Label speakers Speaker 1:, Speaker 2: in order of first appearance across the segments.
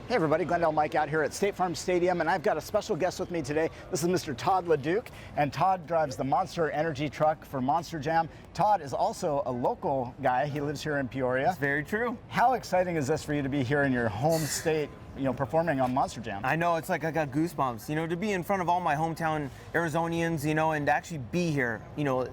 Speaker 1: Hey everybody, Glendale Mike out here at State Farm Stadium, and I've got a special guest with me today. This is Mr. Todd Leduc, and Todd drives the Monster Energy truck for Monster Jam. Todd is also a local guy. He lives here in Peoria.
Speaker 2: That's very true.
Speaker 1: How exciting is this for you to be here in your home state, performing on Monster Jam?
Speaker 2: I know, it's like I got goosebumps, to be in front of all my hometown Arizonians, and to actually be here,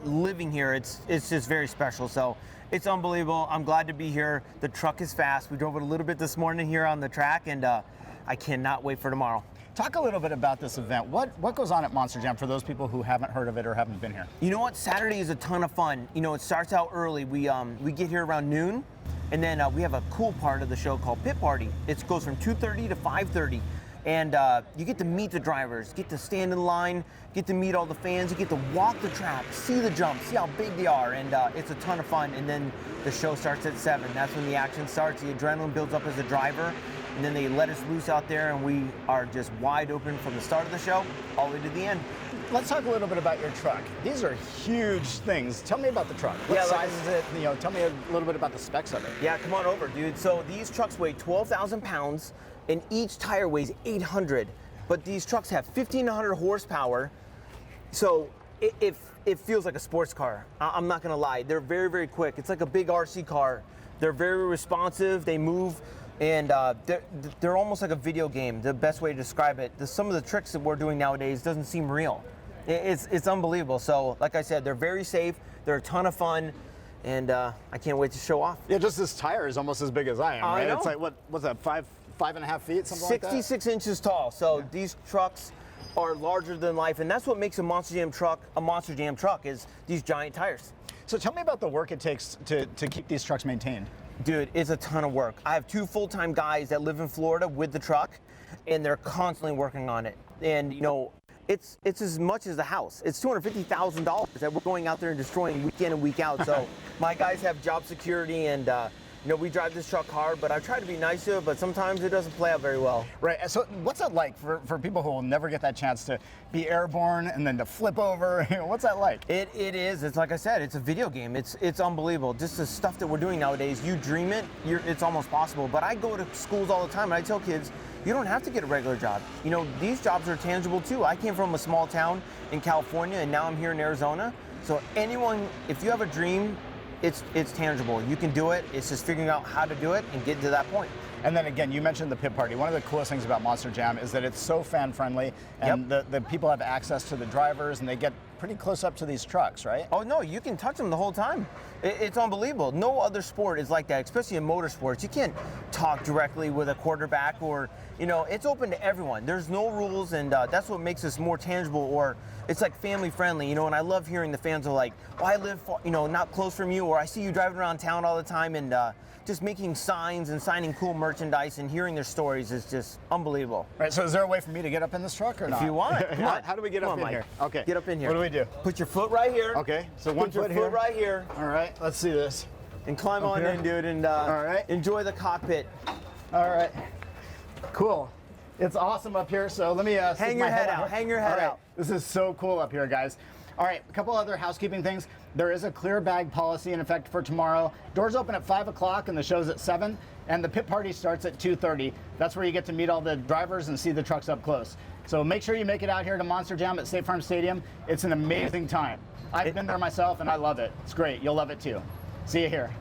Speaker 2: living here, it's just very special. So it's unbelievable. I'm glad to be here. The truck is fast. We drove it a little bit this morning here on the track, and I cannot wait for tomorrow.
Speaker 1: Talk a little bit about this event. What goes on at Monster Jam for those people who haven't heard of it or haven't been here?
Speaker 2: You know what? Saturday is a ton of fun. It starts out early. We get here around noon, and then we have a cool part of the show called Pit Party. It goes from 2:30 to 5:30. And you get to meet the drivers, get to stand in line, get to meet all the fans, you get to walk the track, see the jumps, see how big they are, and it's a ton of fun. And then the show starts at 7. That's when the action starts. The adrenaline builds up as a driver, and then they let us loose out there, and we are just wide open from the start of the show all the way to the end.
Speaker 1: Let's talk a little bit about your truck. These are huge things. Tell me about the truck. What size is it? Tell me a little bit about the specs of it.
Speaker 2: Yeah, come on over, dude. So these trucks weigh 12,000 pounds, and each tire weighs 800. But these trucks have 1,500 horsepower, so it feels like a sports car. I'm not gonna lie. They're very, very quick. It's like a big RC car. They're very responsive. They move. And they're almost like a video game, the best way to describe it. Some of the tricks that we're doing nowadays doesn't seem real. It's unbelievable. So, like I said, they're very safe, they're a ton of fun, and I can't wait to show off.
Speaker 1: Yeah, just this tire is almost as big as I am, right?
Speaker 2: I know.
Speaker 1: It's like, what's that, 5.5 feet, something like that?
Speaker 2: 66 inches tall, so these trucks are larger than life, and that's what makes a Monster Jam truck, is these giant tires.
Speaker 1: So tell me about the work it takes to keep these trucks maintained.
Speaker 2: Dude, it's a ton of work. I have 2 full-time guys that live in Florida with the truck, and they're constantly working on it. And it's as much as the house. It's $250,000 that we're going out there and destroying week in and week out. So my guys have job security, and we drive this truck hard, but I try to be nice to it, but sometimes it doesn't play out very well.
Speaker 1: Right, so what's that like for people who will never get that chance to be airborne and then to flip over? What's that like?
Speaker 2: It is, it's like I said, it's a video game. It's unbelievable. Just the stuff that we're doing nowadays, you dream it, it's almost possible. But I go to schools all the time and I tell kids, you don't have to get a regular job. These jobs are tangible too. I came from a small town in California and now I'm here in Arizona. So anyone, if you have a dream, it's tangible. You can do it. It's just figuring out how to do it and get to that point.
Speaker 1: And then again, you mentioned the pit party. One of the coolest things about Monster Jam is that it's so fan friendly, and the people have access to the drivers, and they get pretty close up to these trucks, right?
Speaker 2: Oh no, you can touch them the whole time. It's unbelievable. No other sport is like that, especially in motorsports. You can't talk directly with a quarterback, or it's open to everyone. There's no rules, and that's what makes us more tangible, or it's like family friendly, and I love hearing the fans are like, oh, I live far, not close from you, or I see you driving around town all the time, and just making signs and signing cool merchandise and hearing their stories is just unbelievable.
Speaker 1: Right, so is there a way for me to get up in this truck or not?
Speaker 2: If you want.
Speaker 1: How do we get up in here? Okay.
Speaker 2: Get up in here.
Speaker 1: What do we do?
Speaker 2: Put your foot right here.
Speaker 1: Okay, so one foot here.
Speaker 2: Put your foot right here.
Speaker 1: All right, let's see this.
Speaker 2: And climb on in, dude, and
Speaker 1: all right.
Speaker 2: Enjoy the cockpit.
Speaker 1: All right, cool. It's awesome up here, so let me
Speaker 2: hang your head out. Hang your head out.
Speaker 1: This is so cool up here, guys. All right, a couple other housekeeping things. There is a clear bag policy in effect for tomorrow. Doors open at 5 o'clock and the show's at 7, and the pit party starts at 2:30. That's where you get to meet all the drivers and see the trucks up close. So make sure you make it out here to Monster Jam at State Farm Stadium. It's an amazing time. I've been there myself and I love it. It's great. You'll love it too. See you here.